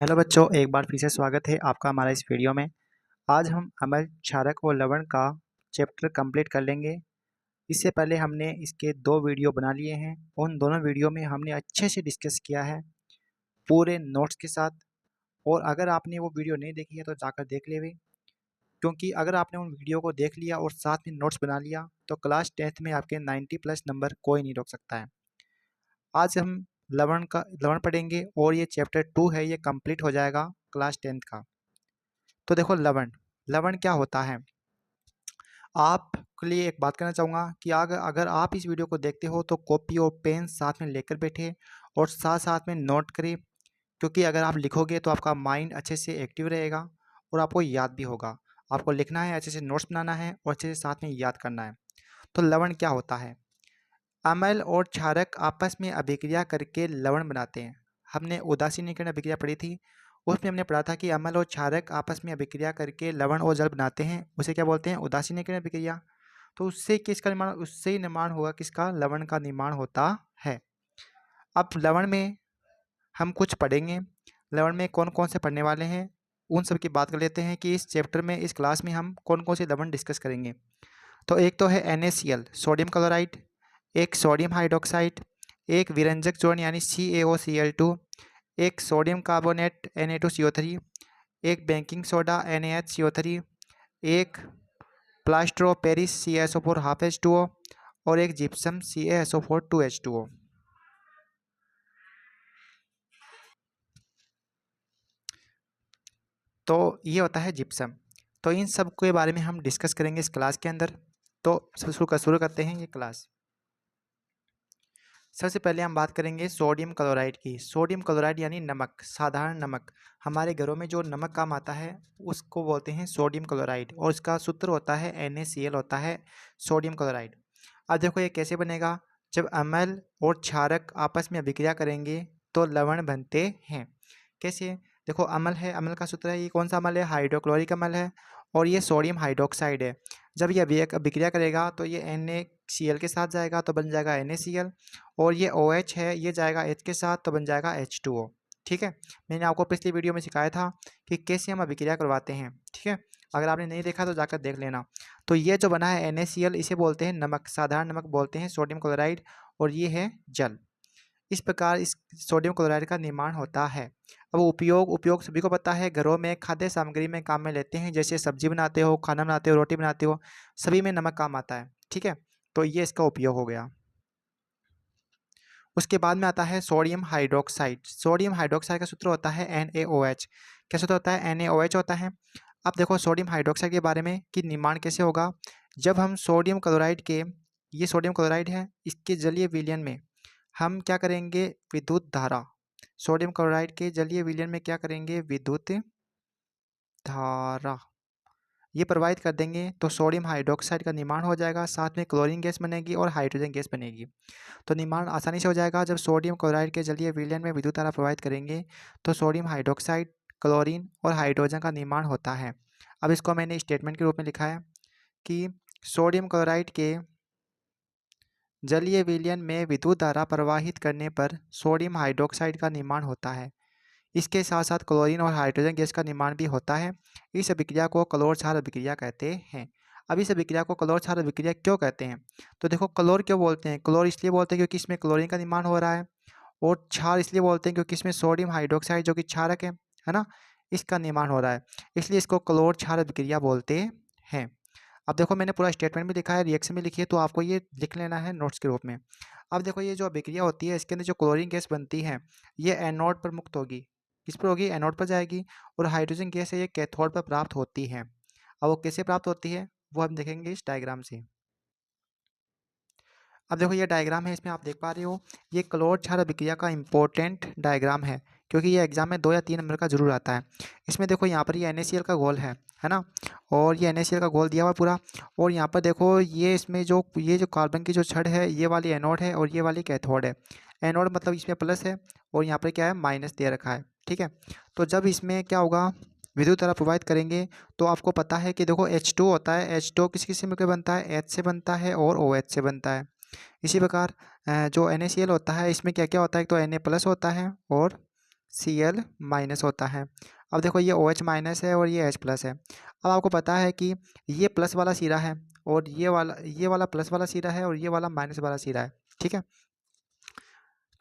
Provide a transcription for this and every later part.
Hello बच्चों, एक बार फिर से स्वागत है आपका हमारा इस वीडियो में। आज हम अम्ल, क्षारक और लवण का चैप्टर कंप्लीट कर लेंगे। इससे पहले हमने इसके 2 वीडियो बना लिए हैं। उन दोनों वीडियो में हमने अच्छे से डिस्कस किया है पूरे नोट्स के साथ। और अगर आपने वो वीडियो नहीं देखी है तो जाकर देख लेवे, क्योंकि अगर आपने उन वीडियो को देख लिया और साथ में नोट्स बना लिया तो क्लास 10th में आपके 90+ नंबर कोई नहीं रोक सकता है। आज हम लवण पढ़ेंगे और ये चैप्टर 2 है, ये कंप्लीट हो जाएगा क्लास 10th का। तो देखो, लवण लवण क्या होता है। आपके लिए एक बात कहना चाहूँगा कि अगर आप इस वीडियो को देखते हो तो कॉपी और पेन साथ में लेकर बैठे और साथ साथ में नोट करें, क्योंकि अगर आप लिखोगे तो आपका माइंड अच्छे से एक्टिव रहेगा और आपको याद भी होगा। आपको लिखना है, अच्छे से नोट्स बनाना है और अच्छे से साथ में याद करना है। तो लवण क्या होता है। अम्ल और क्षारक आपस में अभिक्रिया करके लवण बनाते हैं। हमने उदासीनीकरण अभिक्रिया पढ़ी थी, उसमें हमने पढ़ा था कि अम्ल और क्षारक आपस में अभिक्रिया करके लवण और जल बनाते हैं। उसे क्या बोलते हैं? उदासीनीकरण अभिक्रिया। तो उससे किसका निर्माण? उससे ही निर्माण होगा किसका? लवण का निर्माण होता है। अब लवण में हम कुछ पढ़ेंगे। लवण में कौन कौन से पढ़ने वाले हैं उन सब की बात कर लेते हैं कि इस चैप्टर में, इस क्लास में हम कौन कौन से लवण डिस्कस करेंगे। तो एक तो है NaCl, सोडियम क्लोराइड, एक सोडियम हाइड्रोक्साइड, एक विरंजक जोड़ यानी CaOCl2, एक सोडियम कार्बोनेट Na2CO3, एक बेकिंग सोडा NaHCO3, एक plaster of Paris CaSO4 half H2O और एक जिप्सम CaSO4 2H2O। तो ये होता है जिप्सम। तो इन सब के बारे में हम डिस्कस करेंगे इस क्लास के अंदर। तो शुरू करते हैं ये क्लास। सबसे पहले हम बात करेंगे सोडियम क्लोराइड की। सोडियम क्लोराइड यानी नमक, साधारण नमक। हमारे घरों में जो नमक काम आता है उसको बोलते हैं सोडियम क्लोराइड, और इसका सूत्र होता है NaCl होता है सोडियम क्लोराइड। अब देखो ये कैसे बनेगा। जब अम्ल और क्षारक आपस में अभिक्रिया करेंगे तो लवण बनते हैं। कैसे? देखो, अम्ल है, अम्ल का सूत्र है, ये कौन सा अम्ल है? हाइड्रोक्लोरिक अम्ल है। और ये सोडियम हाइड्रोक्साइड है। जब ये अभिक्रिया करेगा तो ये NaCl के साथ जाएगा तो बन जाएगा NaCl, और ये OH है, ये जाएगा H के साथ तो बन जाएगा H2O। ठीक है, मैंने आपको पिछली वीडियो में सिखाया था कि कैसे हम अभिक्रिया करवाते हैं। ठीक है, अगर आपने नहीं देखा तो जाकर देख लेना। तो ये जो बना है NaCl, इसे बोलते हैं नमक, साधारण नमक बोलते हैं, सोडियम क्लोराइड, और ये है जल। इस प्रकार इस सोडियम क्लोराइड का निर्माण होता है। अब उपयोग सभी को पता है, घरों में खाद्य सामग्री में काम में लेते हैं, जैसे सब्जी बनाते हो, खाना बनाते हो, रोटी बनाते हो, सभी में नमक काम आता है। ठीक है, तो ये इसका उपयोग हो गया। उसके बाद में आता है सोडियम हाइड्रोक्साइड। सोडियम हाइड्रोक्साइड का सूत्र होता है NaOH। क्या सूत्र होता है? NaOH होता है। अब देखो सोडियम हाइड्रोक्साइड के बारे में कि निर्माण कैसे होगा। जब हम सोडियम क्लोराइड के, ये सोडियम क्लोराइड है, इसके जलीय विलयन में हम क्या करेंगे? विद्युत धारा। सोडियम क्लोराइड के जलीय विलयन में क्या करेंगे? विद्युत धारा ये प्रवाहित कर देंगे तो सोडियम हाइड्रोक्साइड का निर्माण हो जाएगा। साथ में क्लोरीन गैस बनेगी और हाइड्रोजन गैस बनेगी। तो निर्माण आसानी से हो जाएगा। जब सोडियम क्लोराइड के जलीय विलयन में विद्युत धारा प्रवाहित करेंगे तो सोडियम हाइड्रोक्साइड, क्लोरीन और हाइड्रोजन का निर्माण होता है। अब इसको मैंने स्टेटमेंट के रूप में लिखा है कि सोडियम क्लोराइड के जलीय विलयन में विद्युत धारा प्रवाहित करने पर सोडियम हाइड्रोक्साइड का निर्माण होता है। इसके साथ साथ क्लोरीन और हाइड्रोजन गैस का निर्माण भी होता है। इस अभिक्रिया को कलोर क्षार अभिक्रिया कहते हैं। अब इस अभिक्रिया को कलोर क्षार अभिक्रिया क्यों कहते हैं? तो देखो, क्लोर क्यों बोलते हैं? क्लोर इसलिए बोलते हैं क्योंकि इसमें क्लोरीन का निर्माण हो रहा है, और क्षार इसलिए बोलते हैं क्योंकि इसमें सोडियम हाइड्रोक्साइड जो कि क्षारक है ना, इसका निर्माण हो रहा है, इसलिए इसको कलोर क्षार अभिक्रिया बोलते हैं। अब देखो, मैंने पूरा स्टेटमेंट भी लिखा है, रिएक्शन भी लिखी है, तो आपको ये लिख लेना है नोट्स के रूप में। अब देखो, ये जो अभिक्रिया होती है इसके अंदर जो क्लोरीन गैस बनती है ये एनोड पर मुक्त होगी। किस पर होगी? एनोड पर जाएगी। और हाइड्रोजन गैस है ये कैथोड पर प्राप्त होती है। अब वो कैसे प्राप्त होती है वो हम देखेंगे इस डायग्राम से। अब देखो, ये डायग्राम है, इसमें आप देख पा रहे हो ये क्लोर क्षार अभिक्रिया का इंपॉर्टेंट डायग्राम है, क्योंकि ये एग्जाम में 2 या 3 नंबर का जरूर आता है। इसमें देखो, यहाँ पर ये NaCl का गोल है ना, और ये NaCl का गोल दिया हुआ पूरा। और यहाँ पर देखो, ये इसमें जो कार्बन की जो छड़ है ये वाली एनोड है और ये वाली कैथोड है। एनोड मतलब इसमें प्लस है और यहाँ पर क्या है? माइनस दे रखा है। ठीक है, तो जब इसमें क्या होगा? विद्युत धारा प्रवाहित करेंगे तो आपको पता है कि देखो H2 होता है। H2 किस से मिलकर बनता है? H से बनता है और OH से बनता है। इसी प्रकार जो NaCl होता है इसमें क्या क्या होता है? तो Na+ होता है और Cl माइनस होता है। अब देखो ये OH माइनस है और ये H प्लस है। अब आपको पता है कि ये प्लस वाला सिरा है और ये वाला प्लस वाला सिरा है और ये वाला माइनस वाला सिरा है, ठीक है।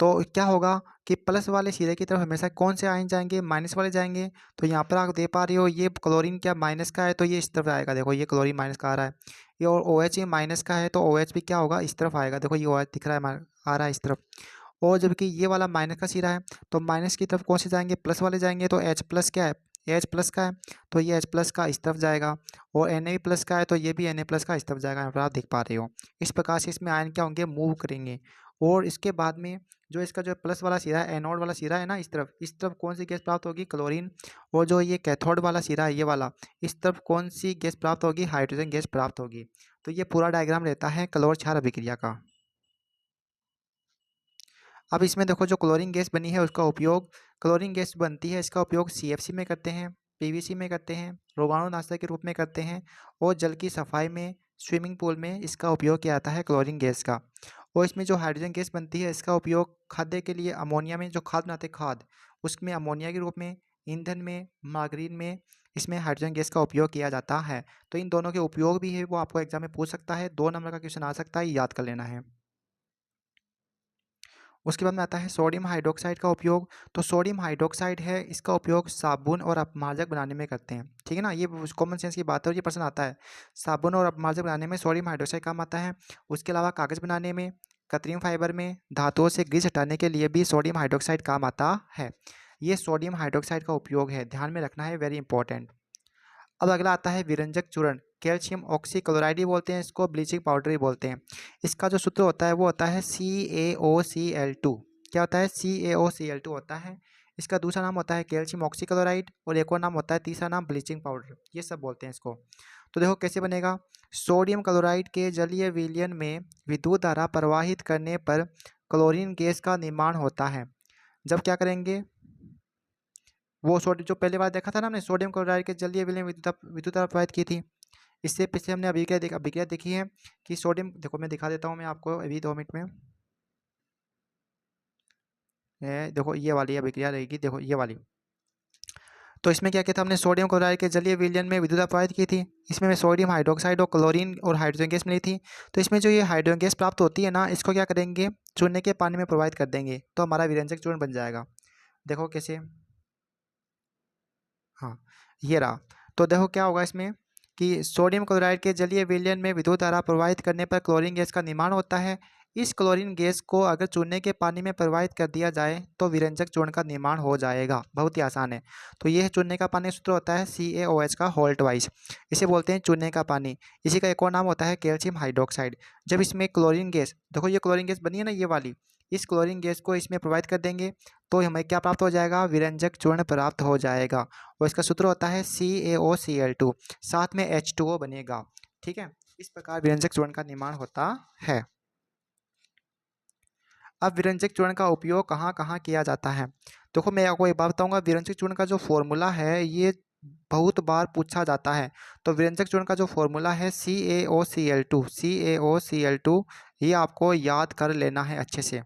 तो क्या होगा कि प्लस वाले सिरे की तरफ हमेशा कौन से आयन जाएंगे, माइनस वाले जाएंगे। तो यहाँ पर आप दे पा रहे हो ये क्लोरीन क्या माइनस का है तो ये इस तरफ आएगा, देखो ये क्लोरीन माइनस का आ रहा है। ये और OH ये माइनस का है तो OH भी क्या होगा, इस तरफ आएगा, देखो ये OH दिख रहा है आ रहा है इस तरफ। और जबकि ये वाला माइनस का सिरा है तो माइनस की तरफ कौन से जाएंगे, प्लस वाले जाएंगे। तो H प्लस क्या है, H प्लस का है तो ये H प्लस का इस तरफ जाएगा। और Na प्लस का है तो ये भी Na प्लस का इस तरफ जाएगा, यहाँ पर आप देख पा रहे हो। इस प्रकार से इसमें आयन क्या होंगे, मूव करेंगे। और इसके बाद में जो इसका जो प्लस वाला सिरा है, एनोड वाला सिरा है ना, इस तरफ कौन सी गैस प्राप्त होगी, क्लोरीन। और जो ये कैथोड वाला सिरा है ये वाला, इस तरफ कौन सी गैस प्राप्त होगी, हाइड्रोजन गैस प्राप्त होगी। तो ये पूरा डायग्राम रहता है क्लोर क्षार अभिक्रिया का। अब इसमें देखो जो क्लोरीन गैस बनी है उसका उपयोग, क्लोरीन गैस बनती है इसका उपयोग CFC में करते हैं, PVC में करते हैं, रोगाणुनाशक के रूप में करते हैं और जल की सफाई में, स्विमिंग पूल में इसका उपयोग किया जाता है क्लोरीन गैस का। और इसमें जो हाइड्रोजन गैस बनती है इसका उपयोग खाद्य के लिए, अमोनिया में जो खाद बनाते हैं खाद, उसमें अमोनिया के रूप में, ईंधन में, मार्गरीन में इसमें हाइड्रोजन गैस का उपयोग किया जाता है। तो इन दोनों के उपयोग भी है वो आपको एग्जाम में पूछ सकता है, 2 नंबर का क्वेश्चन आ सकता है, याद कर लेना है। उसके बाद में आता है सोडियम हाइड्रोक्साइड का उपयोग। तो सोडियम हाइड्रोक्साइड है, इसका उपयोग साबुन और अपमार्जक बनाने में करते हैं, ठीक है ना। ये कॉमन सेंस की बात है और ये प्रश्न आता है। साबुन और अपमार्जक बनाने में सोडियम हाइड्रोक्साइड काम आता है। उसके अलावा कागज़ बनाने में, कृत्रिम फाइबर में, धातुओं से ग्रीस हटाने के लिए भी सोडियम हाइड्रोक्साइड काम आता है। ये सोडियम हाइड्रोक्साइड का उपयोग है, ध्यान में रखना है, वेरी इंपॉर्टेंट। अब अगला आता है विरंजक चूर्ण, कैल्शियम ऑक्सीक्लोराइड भी बोलते हैं इसको, ब्लीचिंग पाउडर भी बोलते हैं। इसका जो सूत्र होता है वो होता है CaOCl2। क्या होता है, CaOCl2 होता है। इसका दूसरा नाम होता है कैल्शियम ऑक्सीक्लोराइड और एक और नाम होता है, तीसरा नाम ब्लीचिंग पाउडर, ये सब बोलते हैं इसको। तो देखो कैसे बनेगा, सोडियम क्लोराइड के जलीय विलयन में विद्युत धारा प्रवाहित करने पर क्लोरीन गैस का निर्माण होता है। जब क्या करेंगे, वो सोडियम जो पहले बार देखा था ना हमने, सोडियम क्लोराइड के जलीय विलयन में विद्युत धारा प्रवाहित की थी। इससे पीछे हमने अभिक्रिया देखी है कि सोडियम, देखो मैं दिखा देता हूँ मैं आपको अभी 2 मिनट में। देखो ये वाली अभिक्रिया रहेगी, देखो ये वाली। तो इसमें क्या किया था हमने, सोडियम क्लोराइड के जलीय विलयन में विद्युत प्रवाहित की थी। इसमें हमें सोडियम हाइड्रोक्साइड और क्लोरीन और हाइड्रोजन गैस मिली थी। तो इसमें जो ये हाइड्रोजन गैस प्राप्त होती है ना, इसको क्या करेंगे, चूने के पानी में प्रवाहित कर देंगे तो हमारा विरंजक चूर्ण बन जाएगा। देखो कैसे, हाँ ये रहा। तो देखो क्या होगा इसमें कि सोडियम क्लोराइड के जलीय विलयन में विद्युत धारा प्रवाहित करने पर क्लोरीन गैस का निर्माण होता है। इस क्लोरीन गैस को अगर चूने के पानी में प्रवाहित कर दिया जाए तो विरंजक चूर्ण का निर्माण हो जाएगा, बहुत ही आसान है। तो यह चूने का पानी सूत्र होता है CaOH का होल्ट वाइज, इसे बोलते हैं चूने का पानी। इसी का एक और नाम होता है कैल्शियम हाइड्रोक्साइड। जब इसमें क्लोरीन गैस, देखो ये क्लोरीन गैस बनी है ना ये वाली, इस क्लोरीन गैस को इसमें प्रोवाइड कर देंगे तो हमें क्या प्राप्त हो जाएगा, विरंजक चूर्ण प्राप्त हो जाएगा। और इसका सूत्र होता है CaOCl2, साथ में H2O बनेगा, ठीक है। इस प्रकार विरंजक चूर्ण का निर्माण होता है। अब विरंजक चूर्ण का उपयोग कहाँ कहाँ किया जाता है। देखो मैं आपको एक बात बताऊंगा, विरंजक चूर्ण का जो फॉर्मूला है ये बहुत बार पूछा जाता है। तो विरंजक चूर्ण का जो फॉर्मूला है CaOCl2, ये आपको याद कर लेना है अच्छे से।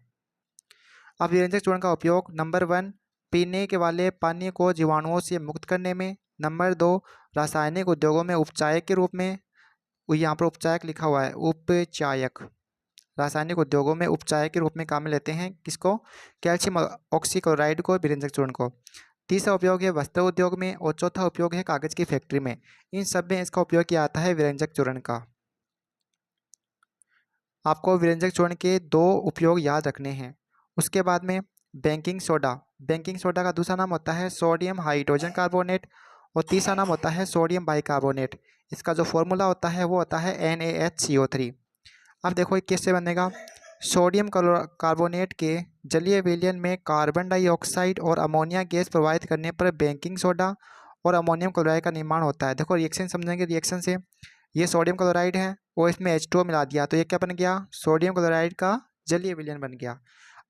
अब विरंजक चूर्ण का उपयोग नंबर 1 पीने के वाले पानी को जीवाणुओं से मुक्त करने में, नंबर 2 रासायनिक उद्योगों में उपचायक के रूप में, यहाँ पर उपचायक लिखा हुआ है, उपचायक, रासायनिक उद्योगों में उपचायक के रूप में काम में लेते हैं किसको, कैल्शियम ऑक्सीक्लोराइड को, विरंजक चूर्ण को। तीसरा उपयोग है वस्त्र उद्योग में और चौथा उपयोग है कागज की फैक्ट्री में। इन सब में इसका उपयोग किया जाता है विरंजक चूर्ण का। आपको विरंजक चूर्ण के 2 उपयोग याद रखने हैं। उसके बाद में बेकिंग सोडा, बेकिंग सोडा का दूसरा नाम होता है सोडियम हाइड्रोजन कार्बोनेट और तीसरा नाम होता है सोडियम बाइकार्बोनेट। इसका जो फॉर्मूला होता है वो होता है NaHCO3। अब देखो ये कैसे बनेगा, सोडियम कार्बोनेट के जलीय विलयन में कार्बन डाइऑक्साइड और अमोनिया गैस प्रवाहित करने पर बेकिंग सोडा और अमोनियम क्लोराइड का निर्माण होता है। देखो रिएक्शन समझेंगे, रिएक्शन से ये सोडियम क्लोराइड है और इसमें H2O मिला दिया तो ये क्या बन गया, सोडियम क्लोराइड का जलीय विलयन बन गया।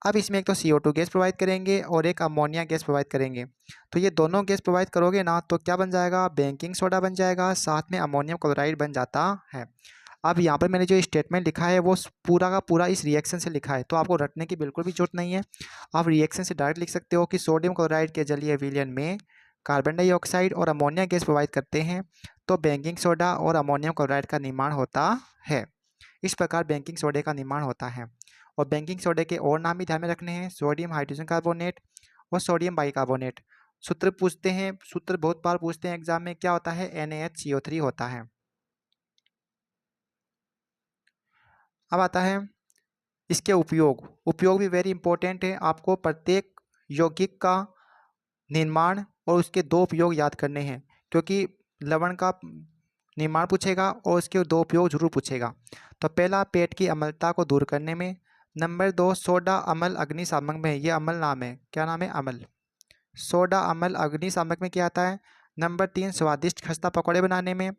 अब इसमें एक तो CO2 गैस प्रोवाइड करेंगे और एक अमोनिया गैस प्रोवाइड करेंगे। तो ये दोनों गैस प्रोवाइड करोगे ना तो क्या बन जाएगा, बेकिंग सोडा बन जाएगा, साथ में अमोनियम क्लोराइड बन जाता है। अब यहाँ पर मैंने जो स्टेटमेंट लिखा है वो पूरा का पूरा इस रिएक्शन से लिखा है, तो आपको रटने की बिल्कुल भी जरूरत नहीं है। आप रिएक्शन से डायरेक्ट लिख सकते हो कि सोडियम क्लोराइड के जलीय विलयन में कार्बन डाइऑक्साइड और अमोनिया गैस प्रोवाइड करते हैं तो बेकिंग सोडा और अमोनियम क्लोराइड का निर्माण होता है। इस प्रकार बेकिंग सोडे का निर्माण होता है। और बेकिंग सोडे के और नाम भी ध्यान में रखने हैं, सोडियम हाइड्रोजन कार्बोनेट और सोडियम बाइकार्बोनेट। सूत्र पूछते हैं, सूत्र बहुत बार पूछते हैं एग्जाम में, क्या होता है? NaHCO3 होता है। अब आता है इसके उपयोग। उपयोग भी वेरी इंपॉर्टेंट है, आपको प्रत्येक यौगिक का निर्माण और उसके दो उपयोग याद करने हैं, क्योंकि लवण का निर्माण पूछेगा और उसके दो उपयोग जरूर पूछेगा। तो पहला, पेट की अम्लता को दूर करने में। नंबर 2, सोडा अम्ल अग्निशामक में। ये अम्ल नाम है, क्या नाम है? अम्ल। सोडा अम्ल अग्निशामक में क्या आता है? नंबर 3, स्वादिष्ट खस्ता पकौड़े बनाने में।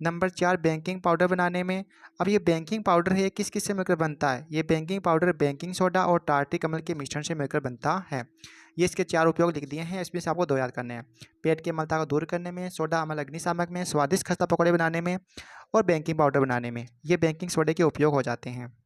नंबर 4, बेकिंग पाउडर बनाने में। अब ये बेकिंग पाउडर है, किस किस से मिलकर बनता है? ये बेकिंग पाउडर बेकिंग सोडा और टार्टिक अम्ल के मिश्रण से मिलकर बनता है। ये इसके 4 उपयोग लिख दिए हैं, इसमें से आपको 2 याद करने हैं। पेट की अम्लता को दूर करने में, सोडा अम्ल अग्निशामक में, स्वादिष्ट खस्ता पकौड़े बनाने में और बेकिंग पाउडर बनाने में। ये बेकिंग सोडे के उपयोग हो जाते हैं।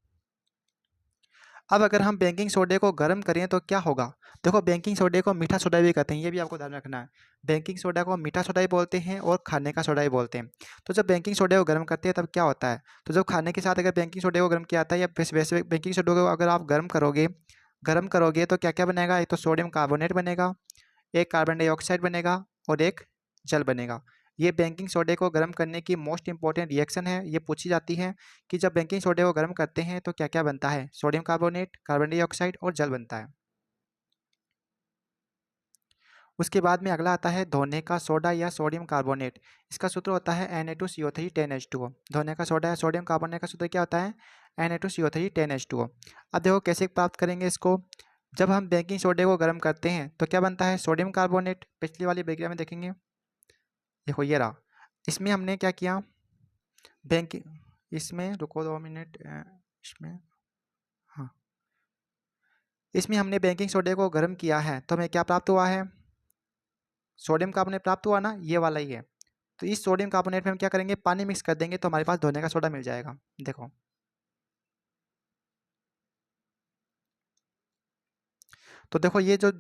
अब अगर हम बेकिंग सोडे को गर्म करें तो क्या होगा? देखो, बेकिंग सोडे को मीठा सोडा भी कहते हैं, ये भी आपको ध्यान रखना है। बेकिंग सोडा को मीठा सोडा भी बोलते हैं और खाने का सोडा भी बोलते हैं। तो जब बेकिंग सोडे को गर्म करते हैं तब क्या होता है? तो जब खाने के साथ अगर बेकिंग सोडे को गर्म किया जाता है या वैसे बेकिंग सोडे को अगर आप गर्म करोगे तो क्या क्या बनेगा? एक तो सोडियम कार्बोनेट बनेगा, एक कार्बन डाइऑक्साइड बनेगा और एक जल बनेगा। ये बेकिंग सोडे को गर्म करने की मोस्ट इंपॉर्टेंट रिएक्शन है। ये पूछी जाती है कि जब बेकिंग सोडे को गर्म करते हैं तो क्या क्या बनता है? सोडियम कार्बोनेट, कार्बन डाइऑक्साइड और जल बनता है। उसके बाद में अगला आता है धोने का सोडा या सोडियम कार्बोनेट। इसका सूत्र होता है Na2CO3 10H2O। धोने का सोडा या सोडियम कार्बोनेट का सूत्र क्या होता है? Na2CO3 10H2O। अब देखो कैसे प्राप्त करेंगे इसको। जब हम बेकिंग सोडे को गर्म करते हैं तो क्या बनता है? Sodium carbonate. पिछली वाली प्रक्रिया में देखेंगे, देखो ये रहा। इसमें हमने क्या किया? बैंक इसमें रुको 2 मिनट, इसमें, हाँ, इसमें हमने बेकिंग सोडे को गर्म किया है तो हमें क्या प्राप्त हुआ है? सोडियम कार्बोनेट प्राप्त हुआ ना, ये वाला ही है। तो इस सोडियम कार्बोनेट में हम क्या करेंगे? पानी मिक्स कर देंगे तो हमारे पास धोने का सोडा मिल जाएगा। देखो, तो देखो ये जो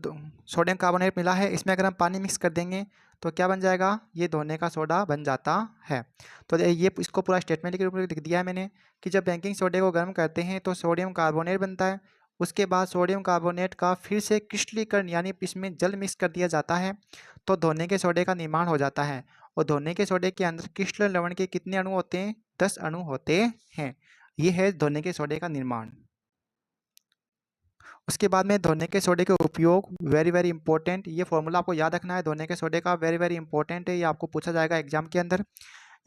सोडियम कार्बोनेट मिला है इसमें अगर हम पानी मिक्स कर देंगे तो क्या बन जाएगा? ये धोने का सोडा बन जाता है। तो ये इसको पूरा स्टेटमेंट के रूप में लिख दिया है मैंने कि जब बेकिंग सोडे को गर्म करते हैं तो सोडियम कार्बोनेट बनता है। उसके बाद सोडियम कार्बोनेट का फिर से क्रिस्टलीकरण यानी इसमें जल मिक्स कर दिया जाता है तो धोने के सोडे का निर्माण हो जाता है। और धोने के सोडे के अंदर क्रिस्टल लवण के कितने अणु होते हैं? 10 अणु होते हैं। ये है धोने के सोडे का निर्माण। उसके बाद में धोने के सोडे के उपयोग वेरी वेरी इंपॉर्टेंट। ये फॉर्मूला आपको याद रखना है, धोने के सोडे का वेरी वेरी इंपॉर्टेंट है, ये आपको पूछा जाएगा एग्जाम के अंदर।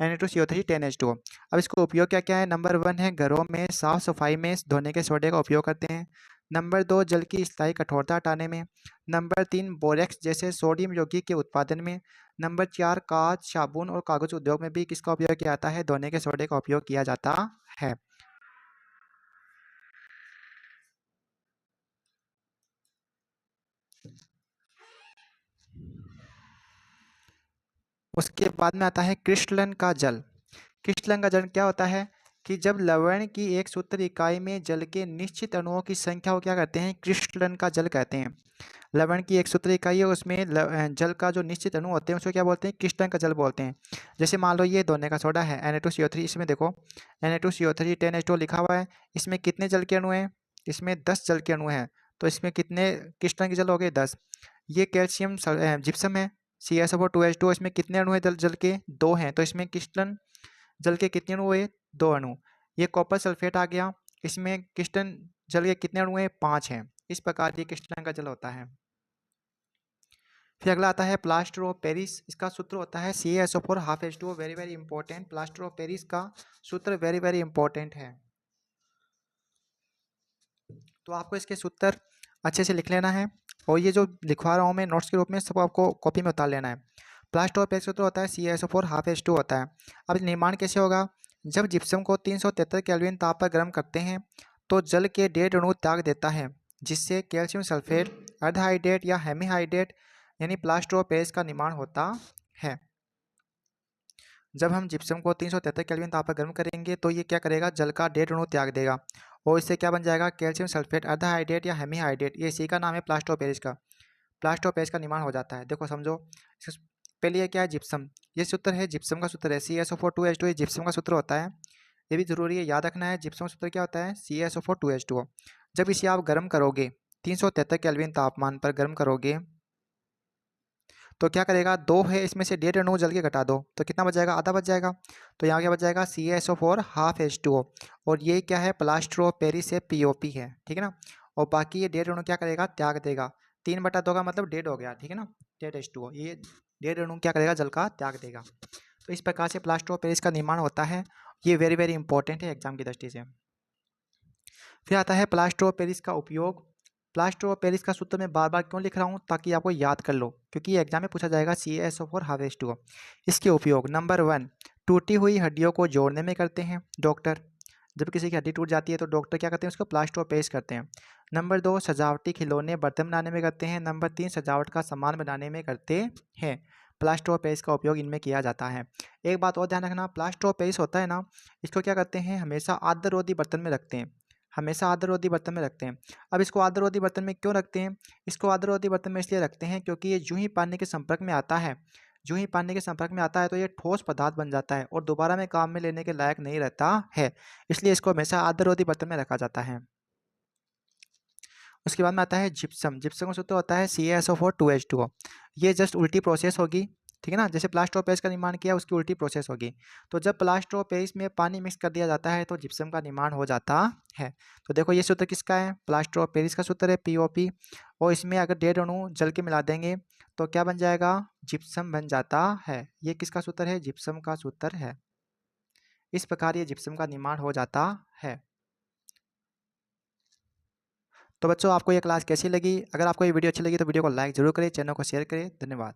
Na2CO3 10H2O। अब इसका उपयोग क्या क्या है? नंबर 1 है घरों में साफ सफाई में धोने के सोडे का उपयोग करते हैं। नंबर 2, जल की स्थायी कठोरता हटाने में। नंबर 3, बोरेक्स जैसे सोडियम यौगिक के उत्पादन में। नंबर 4, कांच, साबुन और कागज उद्योग में भी किसका उपयोग किया जाता है? धोने के सोडे का उपयोग किया जाता है। उसके बाद में आता है क्रिस्टलन का जल। क्रिस्टलन का जल क्या होता है कि जब लवण की एक सूत्र इकाई में जल के निश्चित अणुओं की संख्या को क्या कहते हैं? क्रिस्टलन का जल कहते हैं। लवण की एक सूत्र इकाई है, उसमें जल का जो निश्चित अणु होते हैं उसको क्या बोलते हैं? क्रिस्टलन का जल बोलते हैं। जैसे मान लो ये धोने का सोडा है Na2CO3, इसमें देखो Na2CO3 10H2O लिखा हुआ है। इसमें कितने जल के अणु हैं? इसमें 10 जल के अणु हैं। तो इसमें कितने क्रिस्टलन के जल हो गए? 10। ये कैल्शियम जिप्सम है CaSO4 2H2O, इसमें कितने अणु हैं जल के? 2 हैं। तो इसमें क्रिस्टलन जल के कितने अणु हुए? 2 अणु। ये कॉपर सल्फेट आ गया, इसमें क्रिस्टलन जल के कितने अणु हैं? 5 हैं। इस प्रकार ये क्रिस्टलन का जल होता है। फिर अगला आता है प्लास्टर ऑफ पेरिस। इसका सूत्र होता है CaSO4 ½ H2O। Very very important, plaster of Paris का सूत्र वेरी वेरी इंपॉर्टेंट है। तो आपको इसके सूत्र अच्छे से लिख लेना है और ये जो लिखवा रहा हूँ मैं नोट्स के रूप में, सबको आपको कॉपी में उतार लेना है। प्लास्टर ऑफ पेरिस सूत्र होता है CaSO4 ½ H2O होता है। अब निर्माण कैसे होगा? जब जिप्सम को 373 केल्विन ताप पर गर्म करते हैं तो जल के 1.5 अणु त्याग देता है, जिससे कैल्शियम सल्फेट, अर्धहाइड्रेट या हेमीहाइड्रेट यानी प्लास्टर ऑफ पेरिस का निर्माण होता है। जब हम जिप्सम को 373 केल्विन ताप पर गर्म करेंगे तो ये क्या करेगा, जल का 1.5 अणु त्याग देगा और इससे क्या बन जाएगा, कैल्शियम सल्फेट, अर्धहाइड्रेट या हेमीहाइड्रेट, ये इसी का नाम है प्लास्टर ऑफ पेरिस का। प्लास्टर ऑफ पेरिस का निर्माण हो जाता है। देखो समझो, पहले ये क्या है, जिप्सम, ये सूत्र है जिप्सम का सूत्र है CaSO4 2H2, ये जिप्सम का सूत्र होता है, ये भी जरूरी है याद रखना है। जिप्सम सूत्र क्या होता है, CaSO4 2H2O। जब इसे आप गर्म करोगे 373 केल्विन तापमान पर गर्म करोगे तो क्या करेगा, 2 है इसमें से 1.5 अणु जल के घटा दो तो कितना बच जाएगा, आधा बच जाएगा। तो यहाँ क्या बच जाएगा, CaSO4 ½ H2O, और ये क्या है, प्लास्टर ऑफ पेरिस से POP है, ठीक है ना। और बाकी ये 1.5 अणु क्या करेगा, त्याग देगा। 3/2 का मतलब 1.5 हो गया, ठीक है ना, 1.5 H2O, ये 1.5 अणु क्या करेगा, जल का त्याग देगा। तो इस प्रकार से प्लास्टर ऑफ पेरिस का निर्माण होता है। ये वेरी वेरी इंपॉर्टेंट है एग्जाम की दृष्टि से। फिर आता है प्लास्टर ऑफ पेरिस का उपयोग। प्लास्टर ऑफ पेरिस का सूत्र मैं बार बार क्यों लिख रहा हूँ, ताकि आपको याद कर लो, क्योंकि ये एग्जाम में पूछा जाएगा CaSO4 ½ H2O। इसके उपयोग नंबर 1, टूटी हुई हड्डियों को जोड़ने में करते हैं डॉक्टर। जब किसी की हड्डी टूट जाती है तो डॉक्टर क्या करते हैं, उसको प्लास्टर ऑफ पेरिस करते हैं। नंबर 2, सजावटी खिलौने बर्तन बनाने में करते हैं। नंबर 3, सजावट का सामान बनाने में करते हैं। प्लास्टर ऑफ पेरिस का उपयोग इनमें किया जाता है। एक बात और ध्यान रखना, प्लास्टर ऑफ पेरिस होता है ना, इसको क्या करते हैं, हमेशा आर्द्ररोधी बर्तन में रखते हैं, हमेशा आर्द्ररोधी बर्तन में रखते हैं। अब इसको आर्द्ररोधी बर्तन में क्यों रखते हैं, इसको आर्द्ररोधी बर्तन में इसलिए रखते हैं क्योंकि ये यूं ही पानी के संपर्क में आता है, यूं ही पानी के संपर्क में आता है तो ये ठोस पदार्थ बन जाता है और दोबारा में काम में लेने के लायक नहीं रहता है, इसलिए इसको हमेशा आर्द्ररोधी बर्तन में रखा जाता है। उसके बाद में आता है जिप्सम। जिप्सम का सूत्र होता है CaSO4 2H2O। ये जस्ट उल्टी प्रोसेस होगी, ठीक है ना, जैसे प्लास्टर ऑफ पेरिस का निर्माण किया उसकी उल्टी प्रोसेस होगी। तो जब प्लास्टर ऑफ पेरिस में पानी मिक्स कर दिया जाता है तो जिप्सम का निर्माण हो जाता है। तो देखो ये सूत्र किसका है, प्लास्टर ऑफ पेरिस का सूत्र है POP, और इसमें अगर 1.5 अणु जल के मिला देंगे तो क्या बन जाएगा, जिप्सम बन जाता है। ये किसका सूत्र है, जिप्सम का सूत्र है। इस प्रकार ये जिप्सम का निर्माण हो जाता है। तो बच्चों आपको ये क्लास कैसी लगी, अगर आपको ये वीडियो अच्छी लगी तो वीडियो को लाइक जरूर करें, चैनल को शेयर करें। धन्यवाद।